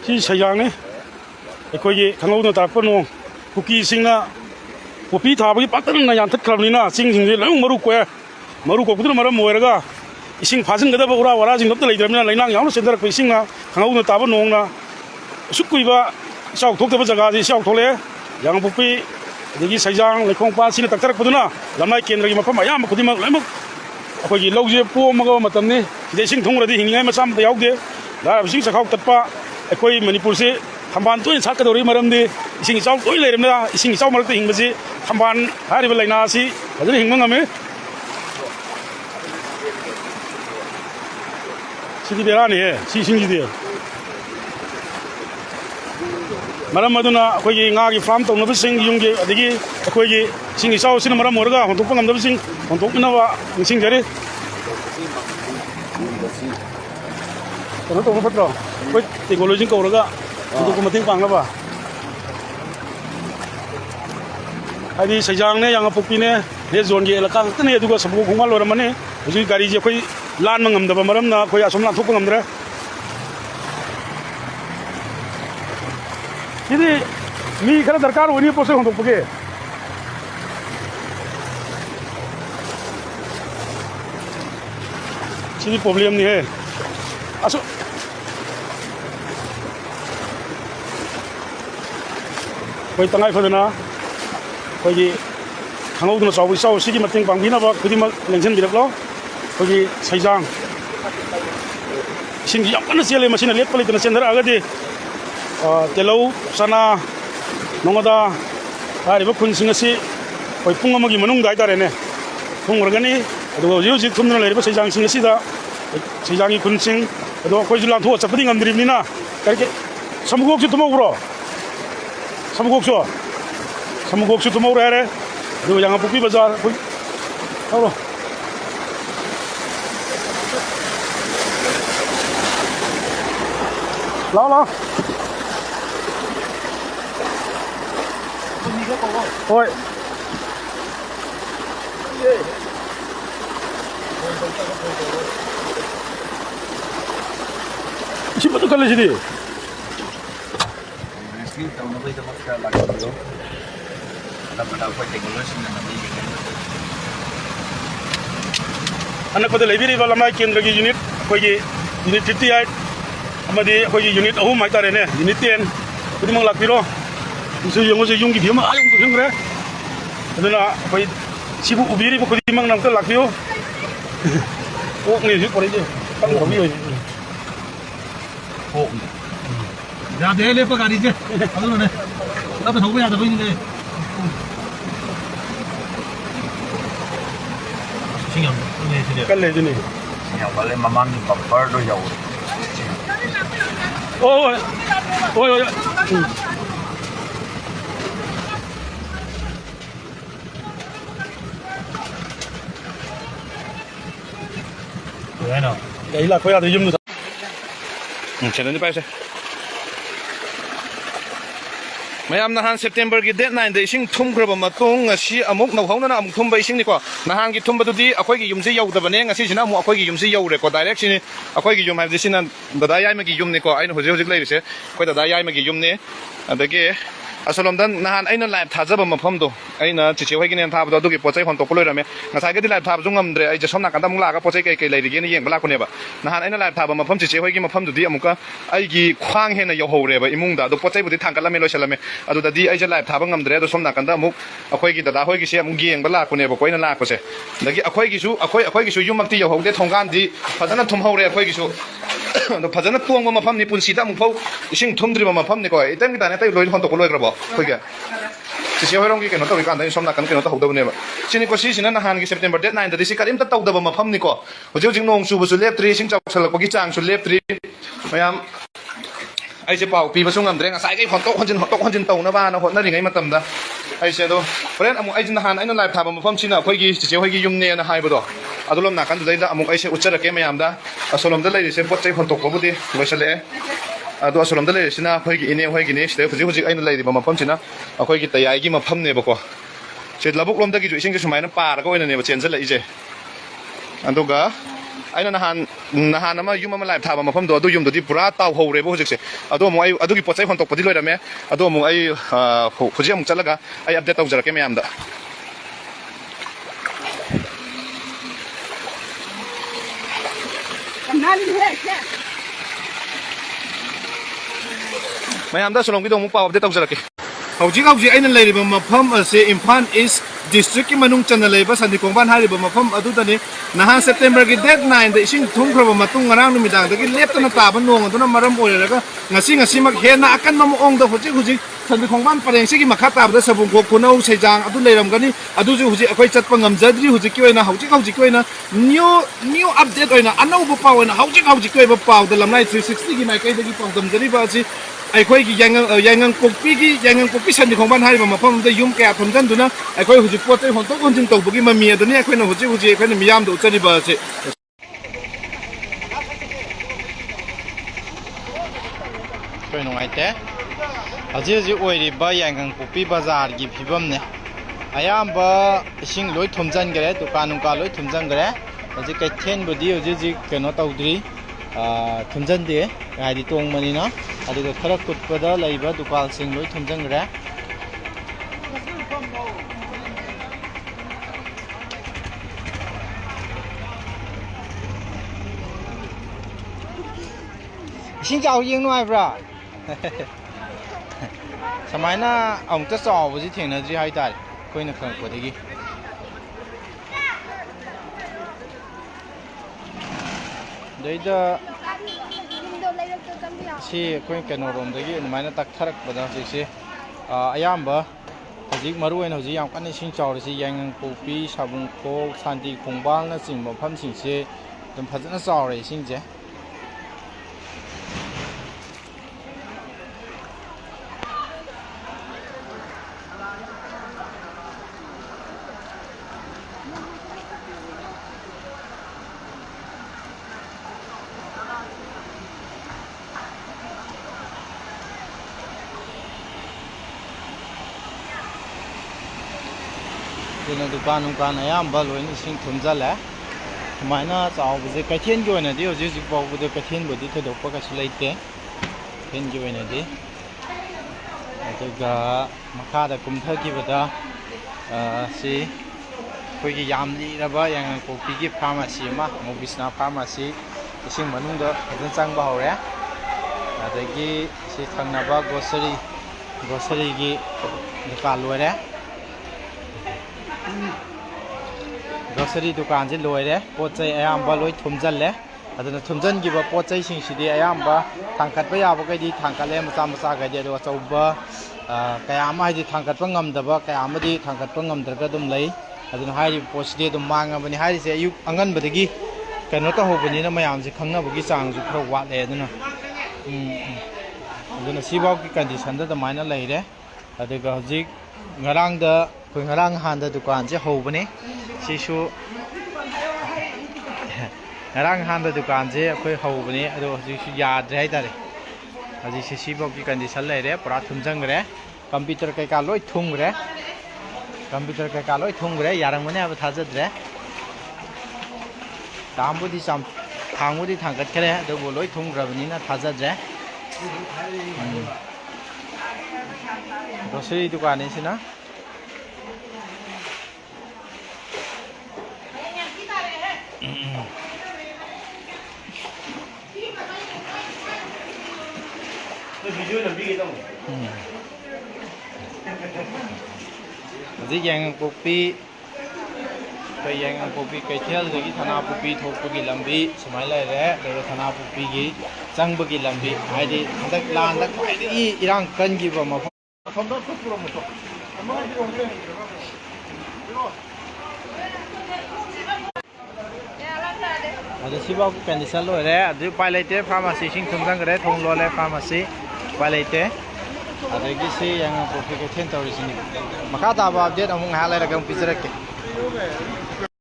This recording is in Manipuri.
ꯁꯤ ꯁꯩꯖꯥꯡꯅꯤ ꯑꯩꯈꯣꯏꯒꯤ ꯈꯪꯍꯧꯗꯅ ꯇꯥꯔꯛꯄ ꯅꯣꯡ ꯀꯨꯀꯤꯁꯤꯡꯅ ꯄꯣꯄꯤ ꯊꯥꯕꯒꯤ ꯄꯥꯛꯇꯛꯅꯅ ꯌꯥꯟꯊꯠꯈ꯭ꯔꯕꯅꯤꯅ ꯆꯤꯡꯁꯤꯡꯁꯦ ꯂꯣꯏꯅ ꯃꯔꯨ ꯀꯣꯛꯑꯦ ꯃꯔꯨ ꯀꯣꯛꯄꯗꯨꯅ ꯃꯔꯝ ꯑꯣꯏꯔꯒ 이싱 파진가다가 우라 와라진 것들 레이드라면 레이랑 양으로 센터락 이싱나 강하우는 따본 농나 숙구이바 샤옥 독대버 자가지 샤옥 돌래 양북비 여기 사장 레콩파 시는 딱딱딱 보드나 람나이 켄드기 마파 마야 마쿠디마 레목 아코기 로우제 포마가 마tam니 이제싱 통으로디 힝잉아이 마삼도 야옥데 나 이싱 사카옥 tatpa 아코이 머니푸르세 탐반 또인 사카도리 마람데 이싱이 샤옥 또이 레름나 이싱이 샤옥 마르테 힝바지 탐반 하리벨 라이나시 아주 힝망가메 시디 베라니 시싱지디 마람 마두나 거기 나기 팜 동너브 싱 용게 어디기 거기 싱이 싸우시는 마람 모르가 혼독방 감독 싱 혼독나와 싱 자리 그런 또 못들어 거기 테크놀로지 거르가 혼독 마팅 방나봐 아디 세장네 양아 복비네 내 존게 엘카 뜨네 두고 서부 공갈로 라마네 우리 가리지 거기 란 망감다 마람나 거기 아솜나 톡방 감드라 ini mi karena darkar ini pose untuk pergi. Sini problem ni है. Aso. Koi tangai phadana. Koi khangau duna saw sigi mating pangbina ba kudi ma lengsen birak lo. Koi saijang. Sini yang kana siale machine let pali tana sendara agadi. 텔로우 사나 농어다 다리버 군싱시 거의 풍어먹이 문웅 다이다래네 풍어가니 그리고 요지 tum는 내리버 세장싱시다 세장이 군싱 그리고 거기질랑 도어 잡딩 감드립니다 이렇게 삼국옥수 도먹으러 삼국옥수 도먹으러 해래 그리고 양아 북비 바자 하러 나와 ôi siapa tu kalau jadi anak pada library wala mai kendra gi unit koi unit 58 amadi koi unit ahum mai tare ne unit 10 kudi mang lakpiro 이제 영어제 용기 되면 아용도 형 그래. 그러나 거의 시부 우비리 뭐 거기 막 남들 락비요. 오, 네, 이제 버리지. 땅 거기요. 오. 야, 내일 빠 가리지. 아들네. 나도 더고야 더 보이는데. 신경. 네, 진짜. 깔래 주네. 신경 빨리 마망이 밥벌도 야오. 오. Đấy là quay ra thì dùng được. Chạy lên đi bay xe. mayam nahan September gi date 9 de ising thum graba matung ngasi amuk no hauna na amuk thum ba ising ni ko nahan gi thum ba dudi akoi gi yum se yau da bane ngasi sina mu akoi gi yum se yau re ko direct sini akoi gi yum ha sina da yai ma gi yum ni ko aino hoje hoje lai se koi da yai ma gi yum ni adage asolomdan nahan aina live thajaba mafam do aina chiche hoi gi nen thaba do adugi pochai hon to ko loirame ngasai gi live thaba jungam dre ai je somna kanda mula ga pochai kai kai lai ri ni yeng bala ko ne ba nahan aina live thaba mafam chiche hoi gi mafam dudi amuka ai gi khwang hena yo ho re ba imung da do pochai budi thangkalame loisalame adu da di ai je live thaba ngam dre do somna kanda amuk akoi gi da hoi gi se amuk yeng bala ko ne ba koina la ko se dagi akoi gi su yum makti yo ho de thonggan di phajana thum ho re akoi gi su do phajana tuang ma mafam ni punsi da amuk phau ising thumdri ma mafam ni ko itam gi da ne tai loi hon to ko loi grabo koiga sisi hoirong gi keno to kan dai somna kan keno to hodab ne ba sini ko si sina na han gi September date 9 da di si karim ta tawdaba mafam ni ko hoje jing nong su bu su lep 3 sing chak salak gi chang su lep 3 mayam ai se pau pi ba sung am dreng sai gi hon to taw na ba na hon na ri ngai matam da ai se do friend amu ai jin han ai no live thaba mafam sina khoi gi sisi hoi gi yum ne na hai ba do adulom na kan dai da amu ai se uchara ke mayam da asolom da lai se pot chai hon to ko bu di loisale ado asolom da le sina khoi gi ine hoi gi ne ste huji huji aina lai ba mafam sina akhoi gi tayai gi mafam ne ba ko se labuk lom da gi ju ising ju sumai na par ko ina ne ba chen jala ije anduga ꯑꯩꯅ ꯅꯍꯥꯟ ꯑꯃ ꯌꯨꯝ ꯑꯃ ꯂꯥꯏꯞ ꯊꯥꯕ ꯃꯐꯝꯗꯣ ꯑꯗꯨ ꯌꯨꯝꯗꯨꯗꯤ ꯄꯨꯔꯥ ꯇꯥꯎꯍꯧꯔꯦꯕ ꯍꯧꯖꯤꯛꯁꯦ ꯑꯗꯣ ꯑꯃꯨꯛ ꯑꯩ ꯑꯗꯨꯒꯤ ꯄꯣꯠ ꯆꯩ ꯍꯣꯟꯇꯣꯛꯄꯗꯤ ꯂꯣꯏꯔꯝꯃꯦ ꯑꯗꯣ ꯑꯃꯨꯛ ꯑꯩ ꯍꯧꯖꯤꯛ ꯑꯃꯨꯛ ꯆꯠꯂꯒ ꯑꯩ ꯑꯞꯗꯦꯠ ꯇꯧꯖꯔꯛꯀꯦ ꯃꯌꯥꯝꯗ ꯃꯌꯥꯝꯗ ꯁꯣꯂꯣꯝꯒꯤꯗꯣ ꯑꯃꯨꯛ ꯄꯥꯎ ꯑꯞꯗꯦꯠ ꯇꯧꯖꯔꯛꯀꯦ ꯍꯧꯖꯤꯛ ꯑꯩꯅ ꯂꯩꯔꯤꯕ ꯃꯐꯝ ꯑꯁꯤ ꯏꯝꯐꯥꯜ ꯏꯁ ꯗꯤꯁꯇ꯭ꯔꯤꯛꯀꯤ ꯃꯅꯨꯡ ꯆꯟꯅ ꯂꯩꯕ ꯁꯟꯗꯤ ꯈꯣꯡꯕꯥꯟ ꯍꯥꯏꯔꯤꯕ ꯃꯐꯝ ꯑꯗꯨꯗꯅꯤ ꯅꯍꯥꯟ ꯁꯦꯞꯇꯦꯝꯕꯔꯒꯤ ꯗꯦꯠ 9ꯗ ꯏꯁꯤꯡ ꯊꯨꯝꯈ꯭ꯔꯕ ꯃꯇꯨꯡ ꯉꯔꯥꯡ ꯅꯨꯃꯤꯗꯥꯡꯗꯒꯤ ꯂꯦꯞꯇꯅ ꯇꯥꯕ ꯅꯣꯡ ꯑꯗꯨꯅ ꯃꯔꯝ ꯑꯣꯏꯔꯒ ꯉꯁꯤꯃꯛ ꯍꯦꯟꯅ ꯑꯀꯟꯕ ꯃꯑꯣꯡꯗ ꯍꯧꯖꯤꯛ ꯁꯟꯗꯤ ꯈꯣꯡꯕꯥꯟ ꯄꯔꯦꯡꯁꯤꯒꯤ ꯃꯈꯥ ꯇꯥꯕꯗ ꯁꯕꯨꯡꯈꯣꯛ ꯈꯨꯅꯧ ꯁꯩꯖꯥꯡ ꯑꯗꯨ ꯂꯩꯔꯝꯒꯅꯤ ꯑꯗꯨꯁꯨ ꯍꯧꯖꯤꯛ ꯑꯩꯈꯣꯏ ꯆꯠꯄ ꯉꯝꯖꯗ꯭ꯔꯤ ꯍꯧꯖꯤꯛꯀꯤ ꯑꯣꯏꯅ ꯅ꯭ꯌꯨ ꯑꯞꯗꯦꯠ ꯑꯣꯏꯅ ꯑꯅꯧꯕ ꯄꯥꯎ ꯑꯣꯏꯅ ꯍꯧꯖꯤꯛꯀꯤ ꯑꯣꯏꯕ ꯄꯥꯎꯗ ꯂꯝꯂꯥꯏ 360ꯒꯤ ꯃꯥꯏꯀꯩꯗꯒꯤ ꯄꯥꯎꯗꯝꯖꯔꯤꯕ ꯑꯁꯤ ꯑꯩꯈꯣꯏꯒꯤ ꯌꯥꯏꯉꯪꯄꯣꯛꯄꯤ ꯁꯟꯗꯤ ꯈꯣꯡꯕꯥꯟ ꯍꯥꯏꯔꯤꯕ ꯃꯐꯝ ꯑꯃꯗ ꯌꯨꯝ ꯀꯌꯥ ꯊꯨꯝꯖꯤꯟꯗꯨꯅ ꯑꯩꯈꯣꯏ ꯍꯧꯖꯤꯛ ꯄꯣꯠ ꯆꯩ ꯍꯣꯟꯇꯣꯛ ꯍꯣꯟꯖꯤꯟ ꯇꯧꯕꯒꯤ ꯃꯃꯤ ꯑꯗꯨꯅꯤ ꯑꯩꯈꯣꯏꯅ ꯍꯧꯖꯤꯛ ꯑꯩꯈꯣꯏꯅ ꯃꯤꯌꯥꯝꯗ ꯎꯠꯆꯔꯤꯕ ꯑꯁꯤ ꯑꯩꯈꯣꯏ ꯅꯨꯡꯉꯥꯏꯇꯦ ꯍꯧꯖꯤꯛ ꯑꯣꯏꯔꯤꯕ ꯌꯥꯏꯉꯪꯄꯣꯛꯄꯤ ꯕꯖꯥꯔꯒꯤ ꯐꯤꯕꯝꯅꯦ ꯑꯌꯥꯝꯕ ꯏꯁꯤꯡ ꯂꯣꯏ ꯊꯨꯝꯖꯤꯟꯈ꯭ꯔꯦ ꯗꯨꯀꯥꯟ ꯅꯨꯡꯀꯥꯟ ꯂꯣꯏ ꯊꯨꯝꯖꯤꯟꯈ꯭ꯔꯦ ꯍꯧꯖꯤꯛ ꯀꯩꯊꯦꯜꯕꯨꯗꯤ ꯍꯧꯖꯤꯛ ꯀꯩꯅꯣ ꯇꯧꯗ꯭ꯔꯤ ꯊꯨꯝꯖꯤꯟꯗꯦ ꯍꯥꯏꯗꯤ ꯇꯣꯡꯕꯅꯤꯅ ꯑꯗꯨꯒ ꯈꯔ ꯀꯨꯠꯄꯗ ꯂꯩꯕ ꯗꯨꯀꯥꯟꯁꯤꯡ ꯂꯣꯏ ꯊꯨꯝꯖꯤꯟꯈ꯭ꯔꯦ 이신 ꯆꯥꯎ ꯌꯦꯡ ꯅꯨꯡꯉꯥꯏꯕ꯭ꯔꯥ ꯁꯨꯃꯥꯏꯅ ꯑꯃꯨꯛꯇ ꯆꯥꯎꯕꯁꯤ ꯊꯦꯡꯅꯗ꯭ꯔꯤ ꯍꯥꯏꯇꯥꯔꯦ ꯑꯩꯈꯣꯏꯅ ꯈꯪꯉꯛꯄꯗꯒꯤ ꯑꯗꯩꯗ ꯁꯤ ꯑꯩꯈꯣꯏ ꯀꯩꯅꯣꯔꯣꯝꯗꯒꯤ ꯑꯗꯨꯃꯥꯏꯅ ꯇꯛꯊꯔꯛꯄꯗ ꯍꯧꯖꯤꯛꯁꯦ ꯑꯌꯥꯝꯕ ꯍꯧꯖꯤꯛ ꯃꯔꯨꯑꯣꯏꯅ ꯍꯧꯖꯤꯛ ꯌꯥꯝ ꯀꯟꯅ ꯏꯁꯤꯡ ꯆꯥꯎꯔꯤꯁꯤ ꯌꯥꯏꯉꯪꯄꯣꯛꯄꯤ ꯁꯥꯕꯨꯡꯈꯣꯛ ꯁꯥꯟꯇꯤ ꯈꯣꯡꯕꯥꯜꯅꯆꯤꯡꯕ ꯃꯐꯝꯁꯤꯡꯁꯦ ꯑꯗꯨꯝ ꯐꯖꯅ ꯆꯥꯎꯔꯦ ꯏꯁꯤꯡꯁꯦ ꯑꯗꯨꯅ ꯗꯨꯀꯥꯟ ꯅꯨꯡꯀꯥꯟ ꯑꯌꯥꯝꯕ ꯂꯣꯏꯅ ꯏꯁꯤꯡ ꯊꯨꯝꯖꯜꯂꯦ ꯁꯨꯃꯥꯏꯅ ꯆꯥꯎꯕꯁꯦ ꯀꯩꯊꯦꯜꯒꯤ ꯑꯣꯏꯅꯗꯤ ꯍꯧꯖꯤꯛ ꯐꯥꯎꯕꯗ ꯀꯩꯊꯦꯜꯕꯨꯗꯤ ꯊꯣꯏꯗꯣꯛꯄ ꯀꯩꯁꯨ ꯂꯩꯇꯦ ꯀꯩꯊꯦꯜꯒꯤ ꯑꯣꯏꯅꯗꯤ ꯑꯗꯨꯒ ꯃꯈꯥꯗ ꯀꯨꯝꯊꯈꯤꯕꯗ ꯁꯤ ꯑꯩꯈꯣꯏꯒꯤ ꯌꯥꯝ ꯂꯤꯔꯕ ꯌꯥꯏꯉꯪꯄꯣꯛꯄꯤꯒꯤ ꯐꯥꯔꯃꯥꯁꯤ ꯑꯃ ꯃꯣꯕꯤꯁꯅꯥ ꯐꯥꯔꯃꯥꯁꯤ ꯏꯁꯤꯡ ꯃꯅꯨꯡꯗ ꯐꯖꯅ ꯆꯪꯕ ꯍꯧꯔꯦ ꯑꯗꯒꯤ ꯁꯤ ꯊꯪꯅꯕ ꯒ꯭ꯔꯣꯁꯔꯤꯒꯤ ꯗꯨꯀꯥꯟ ꯂꯣꯏꯔꯦ ꯒ꯭ꯔꯣꯁꯔꯤ ꯗꯨꯀꯥꯟꯁꯤ ꯂꯣꯏꯔꯦ ꯄꯣꯠ ꯆꯩ ꯑꯌꯥꯝꯕ ꯂꯣꯏ ꯊꯨꯝꯖꯜꯂꯦ ꯑꯗꯨꯅ ꯊꯨꯝꯖꯟꯈꯤꯕ ꯄꯣꯠ ꯆꯩꯁꯤꯡꯁꯤꯗꯤ ꯑꯌꯥꯝꯕ ꯊꯥꯡꯀꯠꯄ ꯌꯥꯕꯈꯩꯗꯤ ꯊꯥꯡꯀꯠꯂꯦ ꯃꯆꯥꯈꯩꯗꯤ ꯑꯗꯨꯒ ꯑꯆꯧꯕ ꯀꯌꯥ ꯑꯃ ꯍꯥꯏꯗꯤ ꯊꯥꯡꯀꯠꯄ ꯉꯝꯗꯕ ꯀꯌా ꯑꯃꯗꯤ ꯊꯥꯡꯀꯠꯄ ꯉꯝꯗ꯭ꯔꯒ ꯑꯗꯨꯝ ꯂꯩ ꯑꯗꯨꯅ ꯍꯥꯏꯔꯤꯕ ꯄꯣꯠꯁꯤꯗꯤ ꯑꯗꯨꯝ ꯃꯥꯡꯉꯕꯅꯤ ꯍꯥꯏꯔꯤꯁꯦ ꯑꯌꯨꯛ ꯑꯉꯟꯕꯗꯒꯤ ꯀꯩꯅꯣ ꯇꯧꯍꯧꯕꯅꯤꯅ ꯃꯌꯥꯝꯁꯦ ꯈꯪꯅꯕꯒꯤ ꯆꯥꯡꯁꯨ ꯈꯔ ꯋꯥꯠꯂꯦ ꯑꯗꯨꯅ ꯁꯤꯐꯥꯎꯒꯤ ꯀꯟꯗꯤꯁꯟꯗ ꯑꯗꯨꯃꯥꯏꯅ ꯂꯩꯔꯦ ꯑꯗꯨꯒ ꯍꯧꯖꯤꯛ ꯉꯔꯥꯡꯗ ꯑꯩꯈꯣꯏ ꯉꯔꯥꯡ ꯅꯍꯥꯟꯗ ꯗꯨꯀꯥꯟꯁꯦ ꯍꯧꯕꯅꯤ ꯁꯤꯁꯨ ꯉꯔꯥꯡ ꯅꯍꯥꯟꯗ ꯗꯨꯀꯥꯟꯁꯦ ꯑꯩꯈꯣꯏ ꯍꯧꯕꯅꯤ ꯑꯗꯣ ꯍꯧꯖꯤꯛꯁꯨ ꯌꯥꯗ꯭ꯔꯦ ꯍꯥꯏꯇꯥꯔꯦ ꯍꯧꯖꯤꯛꯁꯦ ꯁꯤꯐꯥꯎꯒꯤ ꯀꯟꯗꯤꯁꯟ ꯂꯩꯔꯦ ꯄꯨꯔꯥ ꯊꯨꯝꯖꯤꯟꯈ꯭ꯔꯦ ꯀꯝꯄ꯭ꯌꯨꯇꯔ ꯀꯩꯀꯥ ꯂꯣꯏ ꯊꯨꯝꯈ꯭ꯔꯦ ꯌꯥꯔꯝꯒꯅꯤ ꯍꯥꯏꯕ ꯊꯥꯖꯗ꯭ꯔꯦ ꯊꯥꯡꯕꯨꯗꯤ ꯊꯥꯡꯒꯠꯈ꯭ꯔꯦ ꯑꯗꯨꯕꯨ ꯂꯣꯏ ꯊꯨꯝꯈ꯭ꯔꯕꯅꯤꯅ ꯊꯥꯖꯗ꯭ꯔꯦ ꯒ꯭ꯔꯣꯁꯔꯤ ꯗꯨꯀꯥꯟꯅꯤꯁꯤꯅ hꯧꯖꯤꯛ ꯌꯥꯏꯉꯪꯄꯣꯛꯄꯤ ꯀꯩꯊꯦꯜꯗꯒꯤ ꯊꯅꯥꯄꯣꯛꯄꯤ ꯊꯣꯛꯄꯒꯤ ꯂꯝꯕꯤ ꯁꯨꯃꯥꯏꯅ ꯂꯩꯔꯦ ꯑꯗꯨꯒ ꯊꯅꯥꯄꯣꯛꯄꯤꯒꯤ ꯆꯪꯕꯒꯤ ꯂꯝꯕꯤ ꯍꯥꯏꯗꯤ ꯍꯟꯗꯛ ꯂꯥꯟꯗ ꯈ꯭ꯋꯥꯏꯗꯒꯤ ꯏꯔꯥꯡ ꯀꯟꯈꯤꯕ ꯃꯐꯝꯗ ꯑꯗꯨ ꯁꯤꯐꯥꯎꯒꯤ ꯀꯟꯗꯤꯁꯟ ꯂꯣꯏꯔꯦ ꯑꯗꯨ ꯎꯄꯥꯏ ꯂꯩꯇꯦ ꯐꯥꯔꯃꯥꯁꯤ ꯏꯁꯤꯡ ꯊꯨꯝꯖꯤꯟꯈ꯭ꯔꯦ ꯊꯣꯡ ꯂꯣꯜꯂꯦ ꯐꯥꯔꯃꯥꯁꯤ ꯎꯄꯥꯏ ꯂꯩꯇꯦ ꯑꯗꯒꯤ ꯁꯤ ꯌꯥꯏꯉꯪꯄꯣꯛꯄꯤ ꯀꯩꯊꯦꯜ ꯇꯧꯔꯤꯁꯤꯅꯤ ꯃꯈꯥ ꯇꯥꯕ ꯑꯞꯗꯦꯠ ꯑꯃꯨꯛ ꯉꯥꯏꯍꯥꯛ ꯂꯩꯔꯒ ꯑꯃꯨꯛ ꯄꯤꯖꯔꯛꯀꯦ